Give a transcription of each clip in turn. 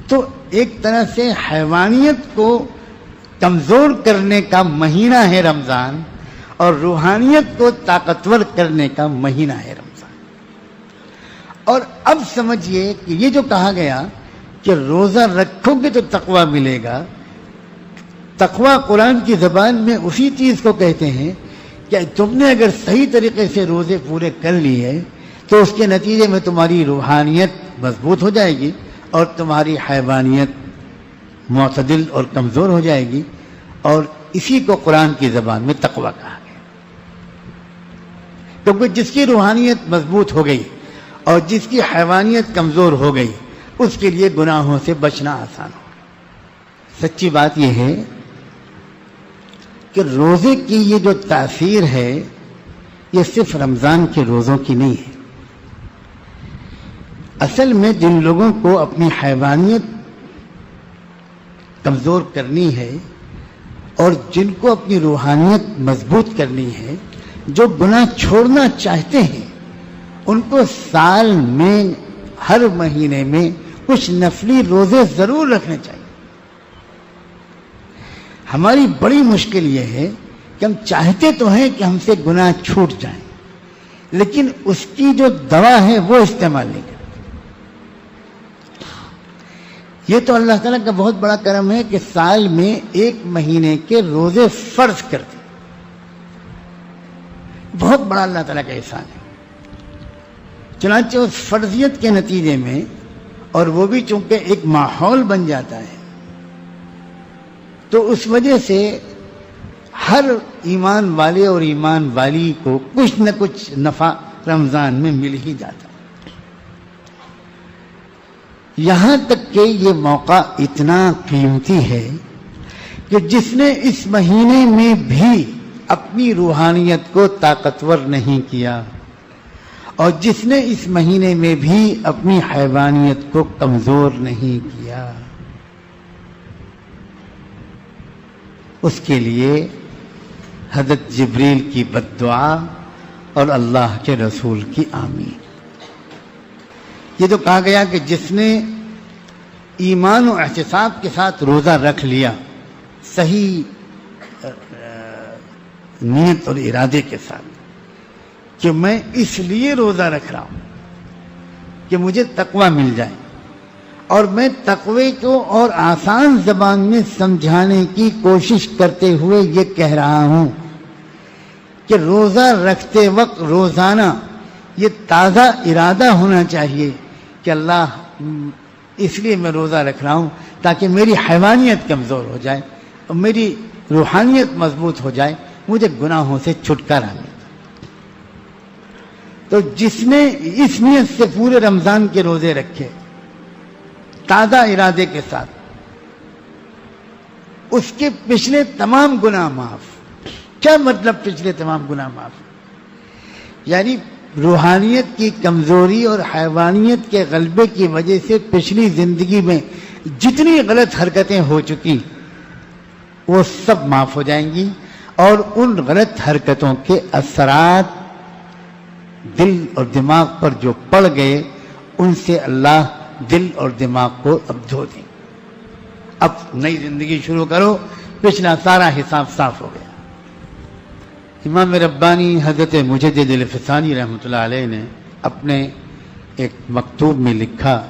تو ایک طرح سے حیوانیت کو کمزور کرنے کا مہینہ ہے رمضان، اور روحانیت کو طاقتور کرنے کا مہینہ ہے رمضان۔ اور اب سمجھیے کہ یہ جو کہا گیا کہ روزہ رکھو گے تو تقویٰ ملے گا، تقویٰ قرآن کی زبان میں اسی چیز کو کہتے ہیں کہ تم نے اگر صحیح طریقے سے روزے پورے کر لیے تو اس کے نتیجے میں تمہاری روحانیت مضبوط ہو جائے گی اور تمہاری حیوانیت معتدل اور کمزور ہو جائے گی، اور اسی کو قرآن کی زبان میں تقویٰ کہا گیا۔ کیونکہ جس کی روحانیت مضبوط ہو گئی اور جس کی حیوانیت کمزور ہو گئی اس کے لیے گناہوں سے بچنا آسان ہو۔ سچی بات یہ ہے کہ روزے کی یہ جو تاثیر ہے یہ صرف رمضان کے روزوں کی نہیں ہے۔ اصل میں جن لوگوں کو اپنی حیوانیت کمزور کرنی ہے اور جن کو اپنی روحانیت مضبوط کرنی ہے، جو گناہ چھوڑنا چاہتے ہیں، ان کو سال میں ہر مہینے میں کچھ نفلی روزے ضرور رکھنے چاہیے۔ ہماری بڑی مشکل یہ ہے کہ ہم چاہتے تو ہیں کہ ہم سے گناہ چھوٹ جائیں، لیکن اس کی جو دوا ہے وہ استعمال نہیں کرتے۔ یہ تو اللہ تعالیٰ کا بہت بڑا کرم ہے کہ سال میں ایک مہینے کے روزے فرض کر دیں، بہت بڑا اللہ تعالیٰ کا احسان ہے۔ چنانچہ اس فرضیت کے نتیجے میں، اور وہ بھی چونکہ ایک ماحول بن جاتا ہے، تو اس وجہ سے ہر ایمان والے اور ایمان والی کو کچھ نہ کچھ نفع رمضان میں مل ہی جاتا ہے۔ یہاں تک کہ یہ موقع اتنا قیمتی ہے کہ جس نے اس مہینے میں بھی اپنی روحانیت کو طاقتور نہیں کیا اور جس نے اس مہینے میں بھی اپنی حیوانیت کو کمزور نہیں کیا، اس کے لیے حضرت جبریل کی بددعا اور اللہ کے رسول کی آمین۔ یہ تو کہا گیا کہ جس نے ایمان و احتساب کے ساتھ روزہ رکھ لیا، صحیح نیت اور ارادے کے ساتھ کہ میں اس لیے روزہ رکھ رہا ہوں کہ مجھے تقویٰ مل جائے، اور میں تقوی کو اور آسان زبان میں سمجھانے کی کوشش کرتے ہوئے یہ کہہ رہا ہوں کہ روزہ رکھتے وقت روزانہ یہ تازہ ارادہ ہونا چاہیے کہ اللہ اس لیے میں روزہ رکھ رہا ہوں تاکہ میری حیوانیت کمزور ہو جائے اور میری روحانیت مضبوط ہو جائے، مجھے گناہوں سے چھٹکارا ملے۔ تو جس نے اس نیت سے پورے رمضان کے روزے رکھے تازہ ارادے کے ساتھ، اس کے پچھلے تمام گناہ معاف۔ کیا مطلب پچھلے تمام گناہ معاف؟ یعنی روحانیت کی کمزوری اور حیوانیت کے غلبے کی وجہ سے پچھلی زندگی میں جتنی غلط حرکتیں ہو چکی وہ سب معاف ہو جائیں گی، اور ان غلط حرکتوں کے اثرات دل اور دماغ پر جو پڑ گئے ان سے اللہ دل اور دماغ کو اب دھو دیں۔ اب نئی زندگی شروع کرو، پچھلا سارا حساب صاف ہو گیا۔ امام ربانی حضرت مجدد الفسانی رحمۃ اللہ علیہ نے اپنے ایک مکتوب میں لکھا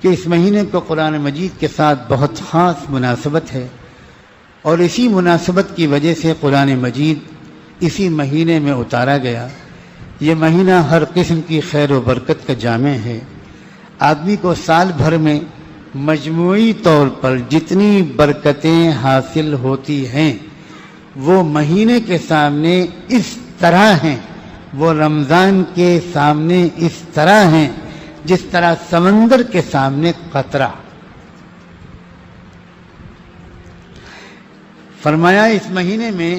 کہ اس مہینے کو قرآن مجید کے ساتھ بہت خاص مناسبت ہے، اور اسی مناسبت کی وجہ سے قرآن مجید اسی مہینے میں اتارا گیا۔ یہ مہینہ ہر قسم کی خیر و برکت کا جامع ہے۔ آدمی کو سال بھر میں مجموعی طور پر جتنی برکتیں حاصل ہوتی ہیں وہ مہینے کے سامنے اس طرح ہیں، وہ رمضان کے سامنے اس طرح ہیں جس طرح سمندر کے سامنے قطرہ۔ فرمایا اس مہینے میں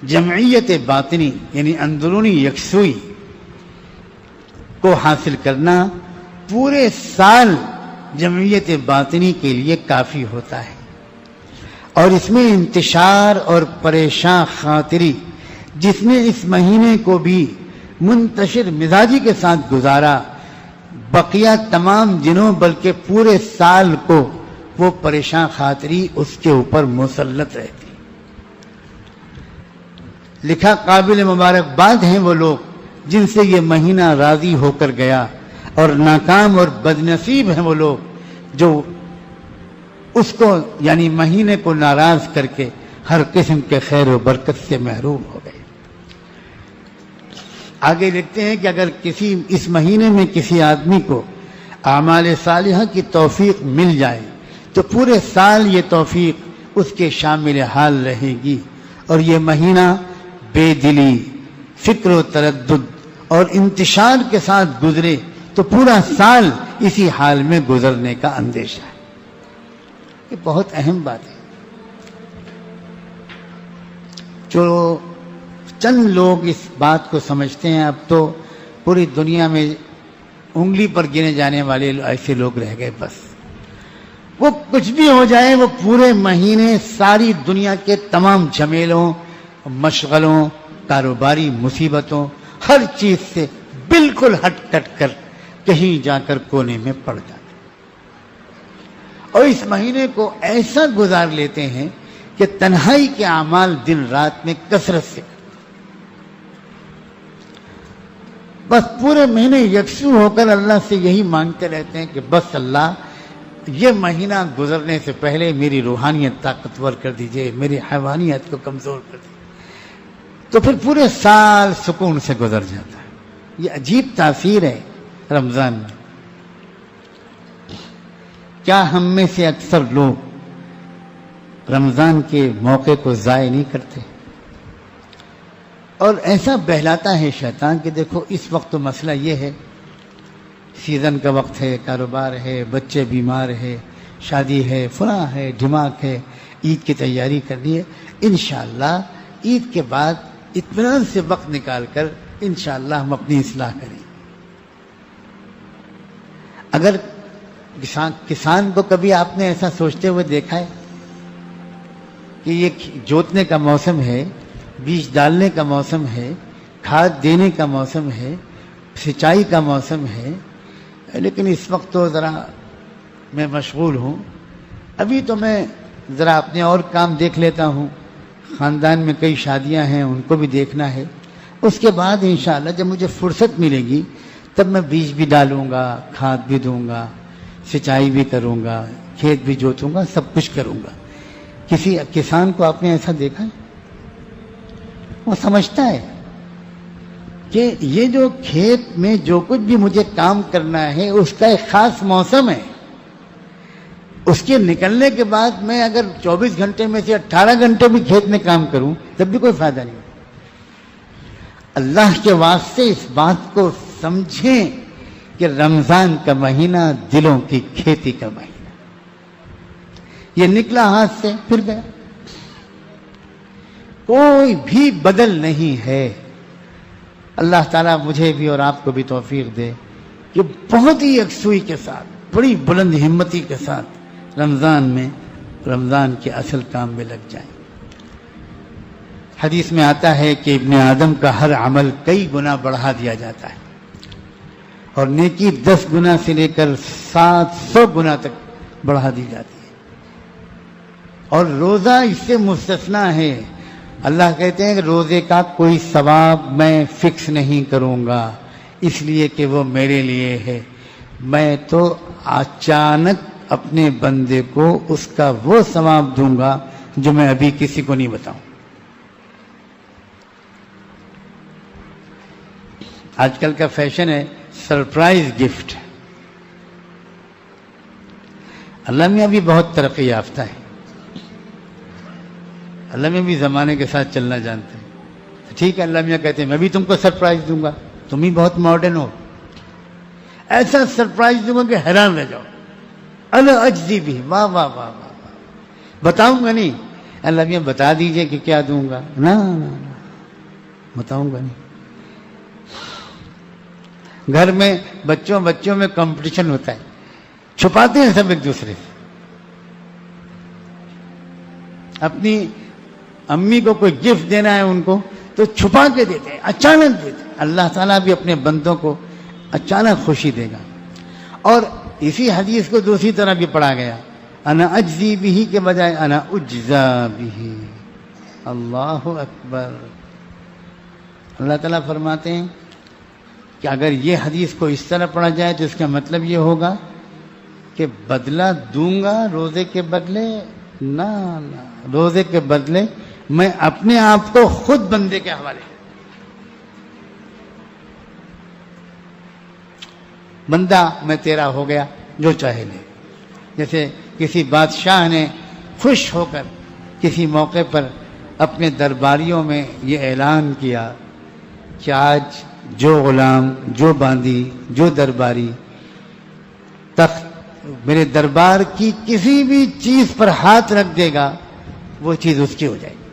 جمعیت باطنی یعنی اندرونی یکسوئی کو حاصل کرنا پورے سال جمعیت باطنی کے لیے کافی ہوتا ہے، اور اس میں انتشار اور پریشان خاطری جس نے اس مہینے کو بھی منتشر مزاجی کے ساتھ گزارا، بقیہ تمام دنوں بلکہ پورے سال کو وہ پریشان خاطری اس کے اوپر مسلط رہتی. لکھا قابل مبارکباد ہیں وہ لوگ جن سے یہ مہینہ راضی ہو کر گیا، اور ناکام اور بدنصیب ہیں وہ لوگ جو اس کو یعنی مہینے کو ناراض کر کے ہر قسم کے خیر و برکت سے محروم ہو گئے. آگے لکھتے ہیں کہ اگر اس مہینے میں کسی آدمی کو اعمال صالحہ کی توفیق مل جائے تو پورے سال یہ توفیق اس کے شامل حال رہے گی، اور یہ مہینہ بے دلی، فکر و تردد اور انتشار کے ساتھ گزرے تو پورا سال اسی حال میں گزرنے کا اندیشہ ہے. یہ بہت اہم بات ہے. جو چند لوگ اس بات کو سمجھتے ہیں، اب تو پوری دنیا میں انگلی پر گنے جانے والے ایسے لوگ رہ گئے. بس وہ کچھ بھی ہو جائے، وہ پورے مہینے ساری دنیا کے تمام جھمیلوں، مشغلوں، کاروباری مصیبتوں، ہر چیز سے بالکل ہٹ کٹ کر کہیں جا کر کونے میں پڑ جاتے، اور اس مہینے کو ایسا گزار لیتے ہیں کہ تنہائی کے اعمال دن رات میں کثرت سے، بس پورے مہینے یکسو ہو کر اللہ سے یہی مانگتے رہتے ہیں کہ بس اللہ یہ مہینہ گزرنے سے پہلے میری روحانیت طاقتور کر دیجئے، میری حیوانیت کو کمزور کر دیجئے. تو پھر پورے سال سکون سے گزر جاتا ہے. یہ عجیب تاثیر ہے رمضان میں. کیا ہم میں سے اکثر لوگ رمضان کے موقع کو ضائع نہیں کرتے؟ اور ایسا بہلاتا ہے شیطان کہ دیکھو اس وقت تو مسئلہ یہ ہے، سیزن کا وقت ہے، کاروبار ہے، بچے بیمار ہے، شادی ہے، فلاں ہے، ڈھماک ہے، عید کی تیاری کرنی ہے. انشاءاللہ عید کے بعد اطمینان سے وقت نکال کر انشاءاللہ ہم اپنی اصلاح کریں. اگر کسان کو کبھی آپ نے ایسا سوچتے ہوئے دیکھا ہے کہ یہ جوتنے کا موسم ہے، بیج ڈالنے کا موسم ہے، کھاد دینے کا موسم ہے، سچائی کا موسم ہے، لیکن اس وقت تو ذرا میں مشغول ہوں، ابھی تو میں ذرا اپنے اور کام دیکھ لیتا ہوں، خاندان میں کئی شادیاں ہیں ان کو بھی دیکھنا ہے، اس کے بعد انشاءاللہ جب مجھے فرصت ملے گی تب میں بیج بھی ڈالوں گا، کھاد بھی دوں گا، سچائی بھی کروں گا، کھیت بھی جوتوں گا، سب کچھ کروں گا. کسی کسان کو آپ نے ایسا دیکھا ہے؟ وہ سمجھتا ہے کہ یہ جو کھیت میں جو کچھ بھی مجھے کام کرنا ہے اس کا ایک خاص موسم ہے، اس کے نکلنے کے بعد میں اگر 24 گھنٹے میں سے 18 گھنٹے بھی کھیت میں کام کروں تب بھی کوئی فائدہ نہیں. اللہ کے واسطے اس بات کو سمجھیں کہ رمضان کا مہینہ دلوں کی کھیتی کا مہینہ، یہ نکلا ہاتھ سے پھر گیا، کوئی بھی بدل نہیں ہے. اللہ تعالیٰ مجھے بھی اور آپ کو بھی توفیق دے کہ بہت ہی یکسوئی کے ساتھ، بڑی بلند ہمتی کے ساتھ رمضان کے اصل کام میں لگ جائیں. حدیث میں آتا ہے کہ ابن آدم کا ہر عمل کئی گنا بڑھا دیا جاتا ہے، اور نیکی 10 گنا سے لے کر 700 گنا تک بڑھا دی جاتی ہے، اور روزہ اس سے مستثنا ہے. اللہ کہتے ہیں کہ روزے کا کوئی ثواب میں فکس نہیں کروں گا، اس لیے کہ وہ میرے لیے ہے، میں تو اچانک اپنے بندے کو اس کا وہ ثواب دوں گا جو میں ابھی کسی کو نہیں بتاؤں. آج کل کا فیشن ہے سرپرائز گفٹ. اللہ میاں بھی بہت ترقی یافتہ ہے، اللہ میاں بھی زمانے کے ساتھ چلنا جانتے ہیں. ٹھیک ہے، اللہ میاں کہتے ہیں میں بھی تم کو سرپرائز دوں گا، تم ہی بہت ماڈرن ہو، ایسا سرپرائز دوں گا کہ حیران رہ جاؤ. اللہ اجزی بھی، واہ واہ واہ واہ، بتاؤں گا نہیں. اللہ میاں بتا دیجئے کہ کیا دوں گا. نا بتاؤں گا نہیں. گھر میں بچوں میں کمپٹیشن ہوتا ہے، چھپاتے ہیں سب ایک دوسرے سے. اپنی امی کو کوئی گفٹ دینا ہے ان کو تو چھپا کے دیتے ہیں، اچانک دیتے ہیں. اللہ تعالیٰ بھی اپنے بندوں کو اچانک خوشی دے گا. اور اسی حدیث کو دوسری طرح بھی پڑھا گیا، انا اجزی بھی کے بجائے انا اجزا بھی۔ اللہ اکبر۔ اللہ تعالیٰ فرماتے ہیں کہ اگر یہ حدیث کو اس طرح پڑھا جائے تو اس کا مطلب یہ ہوگا کہ بدلہ دوں گا روزے کے بدلے، نہ روزے کے بدلے میں اپنے آپ کو خود بندے کے حوالے، بندہ میں تیرا ہو گیا، جو چاہے لے۔ جیسے کسی بادشاہ نے خوش ہو کر کسی موقع پر اپنے درباریوں میں یہ اعلان کیا کہ آج جو غلام، جو باندی، جو درباری تخت میرے دربار کی کسی بھی چیز پر ہاتھ رکھ دے گا وہ چیز اس کی ہو جائے گی۔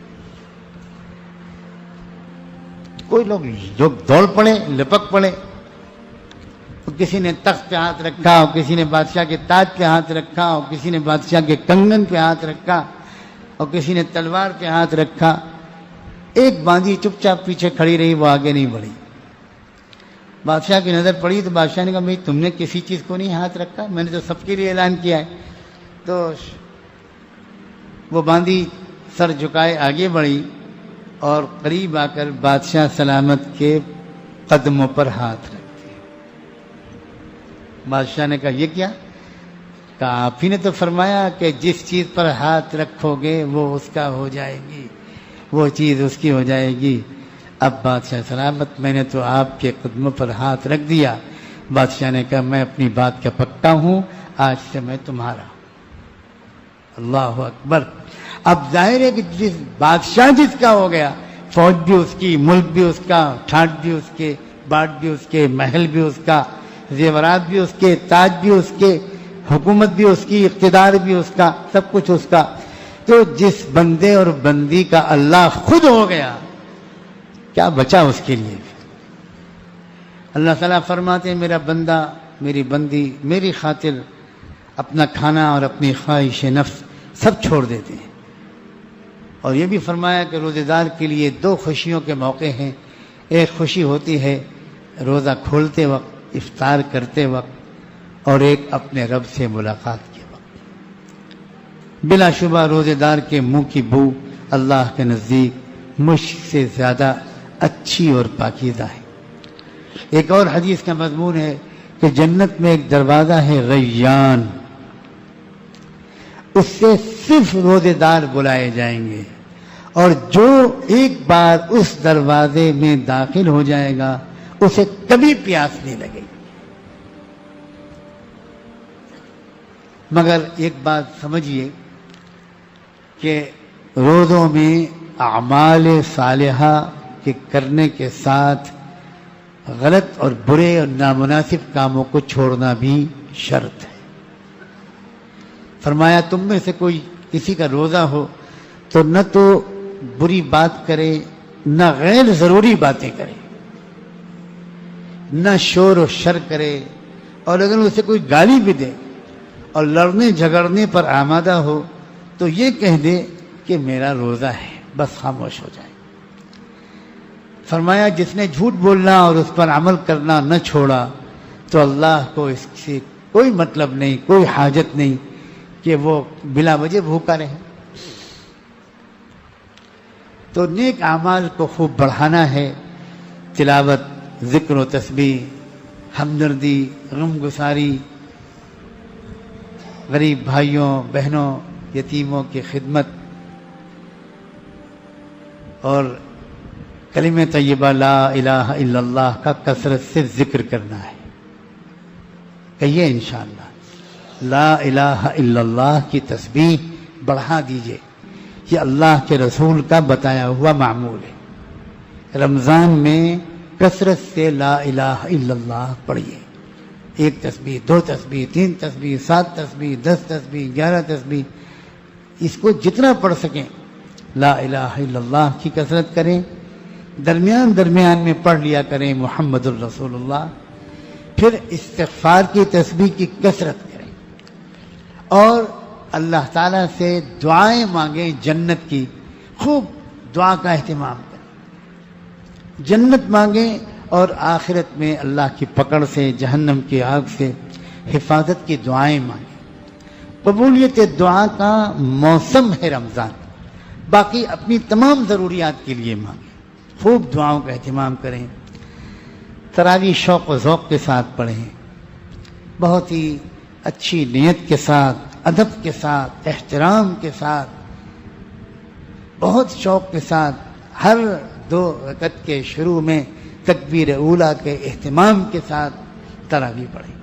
کوئی لوگ دوڑ پڑے، لپک پڑے، کسی نے تخت پہ ہاتھ رکھا، اور کسی نے بادشاہ کے تاج پہ ہاتھ رکھا، اور کسی نے بادشاہ کے کنگن پہ ہاتھ رکھا، اور کسی نے تلوار پہ ہاتھ رکھا۔ ایک باندھی چپ چاپ پیچھے کھڑی رہی، وہ آگے نہیں بڑھی۔ بادشاہ کی نظر پڑی تو بادشاہ نے کہا بھائی تم نے کسی چیز کو نہیں ہاتھ رکھا، میں نے تو سب کے لیے اعلان کیا ہے۔ تو وہ باندھی سر جھکائے آگے بڑھی اور قریب آ کر بادشاہ سلامت کے قدموں پر ہاتھ رکھ دیا۔ بادشاہ نے کہا یہ کیا؟ کہا آپ ہی نے تو فرمایا کہ جس چیز پر ہاتھ رکھو گے وہ اس کا ہو جائے گی، وہ چیز اس کی ہو جائے گی۔ اب بادشاہ سلامت میں نے تو آپ کے قدموں پر ہاتھ رکھ دیا۔ بادشاہ نے کہا میں اپنی بات کا پکا ہوں، آج سے میں تمہارا ہوں۔ اللہ اکبر۔ اب ظاہر ہے کہ جس بادشاہ جس کا ہو گیا، فوج بھی اس کی، ملک بھی اس کا، ٹھاٹ بھی اس کے، باٹ بھی اس کے، محل بھی اس کا، زیورات بھی اس کے، تاج بھی اس کے، حکومت بھی اس کی، اقتدار بھی اس کا، سب کچھ اس کا۔ تو جس بندے اور بندی کا اللہ خود ہو گیا، کیا بچا اس کے لیے؟ اللہ تعالیٰ فرماتے ہیں میرا بندہ، میری بندی میری خاطر اپنا کھانا اور اپنی خواہش نفس سب چھوڑ دیتے ہیں۔ اور یہ بھی فرمایا کہ روزے دار کے لیے دو خوشیوں کے موقع ہیں۔ ایک خوشی ہوتی ہے روزہ کھولتے وقت، افطار کرتے وقت، اور ایک اپنے رب سے ملاقات کے وقت۔ بلا شبہ روزے دار کے منہ کی بو اللہ کے نزدیک مشک سے زیادہ اچھی اور پاکیزہ ہے۔ ایک اور حدیث کا مضمون ہے کہ جنت میں ایک دروازہ ہے ریان، اس سے صرف روزے دار بلائے جائیں گے، اور جو ایک بار اس دروازے میں داخل ہو جائے گا اسے کبھی پیاس نہیں لگے گی۔ مگر ایک بات سمجھیے کہ روزوں میں اعمال صالحہ کے کرنے کے ساتھ غلط اور برے اور نامناسب کاموں کو چھوڑنا بھی شرط ہے۔ فرمایا تم میں سے کوئی کسی کا روزہ ہو تو نہ تو بری بات کرے، نہ غیر ضروری باتیں کرے، نہ شور و شر کرے، اور اگر اسے کوئی گالی بھی دے اور لڑنے جھگڑنے پر آمادہ ہو تو یہ کہہ دے کہ میرا روزہ ہے، بس خاموش ہو جائے۔ فرمایا جس نے جھوٹ بولنا اور اس پر عمل کرنا نہ چھوڑا تو اللہ کو اس سے کوئی مطلب نہیں، کوئی حاجت نہیں کہ وہ بلا وجہ بھوکا رہے۔ تو نیک اعمال کو خوب بڑھانا ہے، تلاوت، ذکر و تسبیح، ہمدردی، غم گساری، غریب بھائیوں بہنوں یتیموں کی خدمت، اور کلمہ طیبہ لا الہ الا اللہ کا کثرت سے ذکر کرنا ہے۔ کہیے انشاءاللہ لا الہ الا اللہ کی تسبیح بڑھا دیجئے، یہ اللہ کے رسول کا بتایا ہوا معمول ہے۔ رمضان میں کثرت سے لا الہ الا اللہ پڑھیے، 1 تسبیح، 2 تسبیح، 3 تسبیح، 7 تسبیح، 10 تسبیح، 11 تسبیح، اس کو جتنا پڑھ سکیں لا الہ الا اللہ کی کثرت کریں۔ درمیان درمیان میں پڑھ لیا کریں محمد الرسول اللہ۔ پھر استغفار کی تسبیح کی کثرت کریں، اور اللہ تعالیٰ سے دعائیں مانگیں جنت کی، خوب دعا کا اہتمام کریں، جنت مانگیں اور آخرت میں اللہ کی پکڑ سے، جہنم کی آگ سے حفاظت کی دعائیں مانگیں۔ قبولیت دعا کا موسم ہے رمضان، باقی اپنی تمام ضروریات کے لیے مانگیں، خوب دعاؤں کا اہتمام کریں، تراویح شوق و ذوق کے ساتھ پڑھیں، بہت ہی اچھی نیت کے ساتھ، ادب کے ساتھ، احترام کے ساتھ، بہت شوق کے ساتھ ہر 2 رکعت کے شروع میں تکبیر اولیٰ کے اہتمام کے ساتھ تراویح پڑھیں۔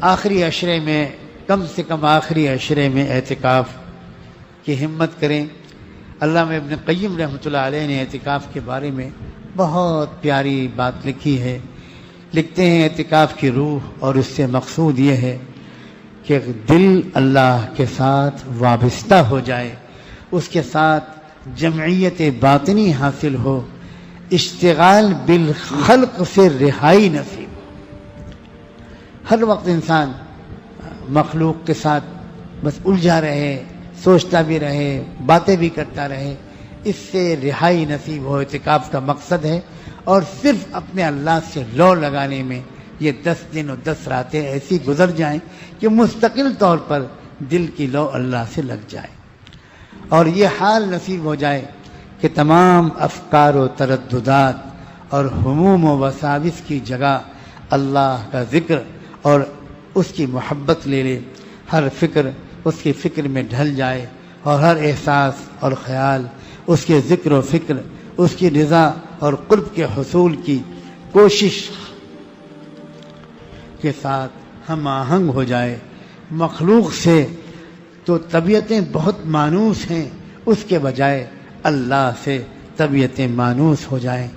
آخری عشرے میں کم سے کم آخری عشرے میں اعتکاف کی ہمت کریں۔ علامہ ابن قیم رحمۃ اللہ علیہ نے اعتکاف کے بارے میں بہت پیاری بات لکھی ہے۔ لکھتے ہیں اعتکاف کی روح اور اس سے مقصود یہ ہے کہ دل اللہ کے ساتھ وابستہ ہو جائے، اس کے ساتھ جمعیت باطنی حاصل ہو، اشتغال بالخلق سے رہائی نصیب ہو۔ ہر وقت انسان مخلوق کے ساتھ بس الجھا رہے، سوچتا بھی رہے، باتیں بھی کرتا رہے، اس سے رہائی نصیب ہو، اعتکاف کا مقصد ہے۔ اور صرف اپنے اللہ سے لو لگانے میں یہ 10 دن اور 10 راتیں ایسی گزر جائیں کہ مستقل طور پر دل کی لو اللہ سے لگ جائے، اور یہ حال نصیب ہو جائے کہ تمام افکار و ترددات اور ہموم و وساوس کی جگہ اللہ کا ذکر اور اس کی محبت لے لے، ہر فکر اس کی فکر میں ڈھل جائے، اور ہر احساس اور خیال اس کے ذکر و فکر، اس کی رضا اور قرب کے حصول کی کوشش کے ساتھ ہم آہنگ ہو جائے۔ مخلوق سے تو طبیعتیں بہت مانوس ہیں، اس کے بجائے اللہ سے طبیعتیں مانوس ہو جائیں۔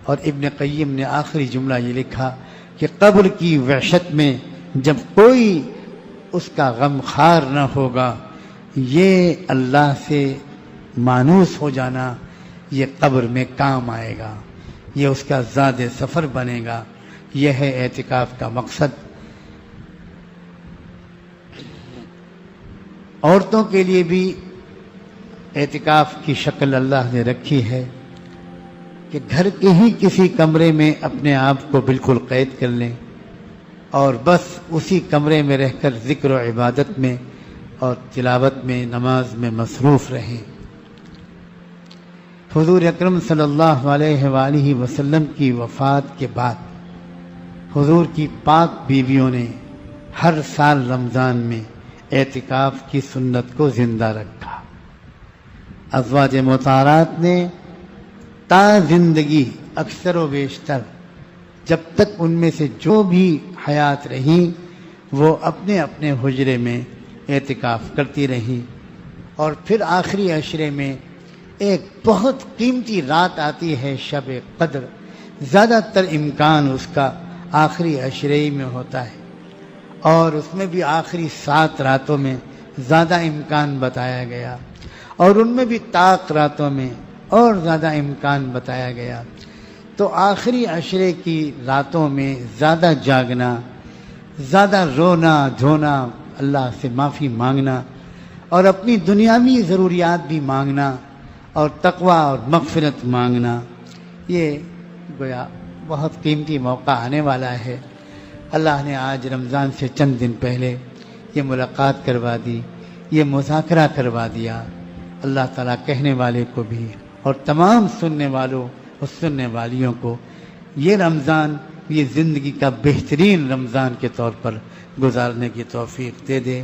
اور ابن قیم نے آخری جملہ یہ لکھا کہ قبر کی وحشت میں جب کوئی اس کا غم خار نہ ہوگا، یہ اللہ سے مانوس ہو جانا یہ قبر میں کام آئے گا، یہ اس کا زاد سفر بنے گا۔ یہ ہے اعتکاف کا مقصد۔ عورتوں کے لیے بھی اعتکاف کی شکل اللہ نے رکھی ہے کہ گھر کے ہی کسی کمرے میں اپنے آپ کو بالکل قید کر لیں اور بس اسی کمرے میں رہ کر ذکر و عبادت میں اور تلاوت میں، نماز میں مصروف رہیں۔ حضور اکرم صلی اللہ علیہ وآلہ وسلم کی وفات کے بعد حضور کی پاک بیویوں نے ہر سال رمضان میں اعتکاف کی سنت کو زندہ رکھا۔ ازواج مطہرات نے تا زندگی اکثر و بیشتر جب تک ان میں سے جو بھی حیات رہی وہ اپنے اپنے حجرے میں اعتکاف کرتی رہیں، اور پھر آخری عشرے میں ایک بہت قیمتی رات آتی ہے شب قدر، زیادہ تر امکان اس کا آخری عشرے میں ہوتا ہے، اور اس میں بھی آخری 7 راتوں میں زیادہ امکان بتایا گیا، اور ان میں بھی طاق راتوں میں اور زیادہ امکان بتایا گیا۔ تو آخری عشرے کی راتوں میں زیادہ جاگنا، زیادہ رونا دھونا، اللہ سے معافی مانگنا اور اپنی دنیاوی ضروریات بھی مانگنا اور تقوی اور مغفرت مانگنا، یہ گویا بہت قیمتی موقع آنے والا ہے۔ اللہ نے آج رمضان سے چند دن پہلے یہ ملاقات کروا دی، یہ مذاکرہ کروا دیا۔ اللہ تعالیٰ کہنے والے کو بھی اور تمام سننے والوں اور سننے والیوں کو یہ رمضان، یہ زندگی کا بہترین رمضان کے طور پر گزارنے کی توفیق دے دے۔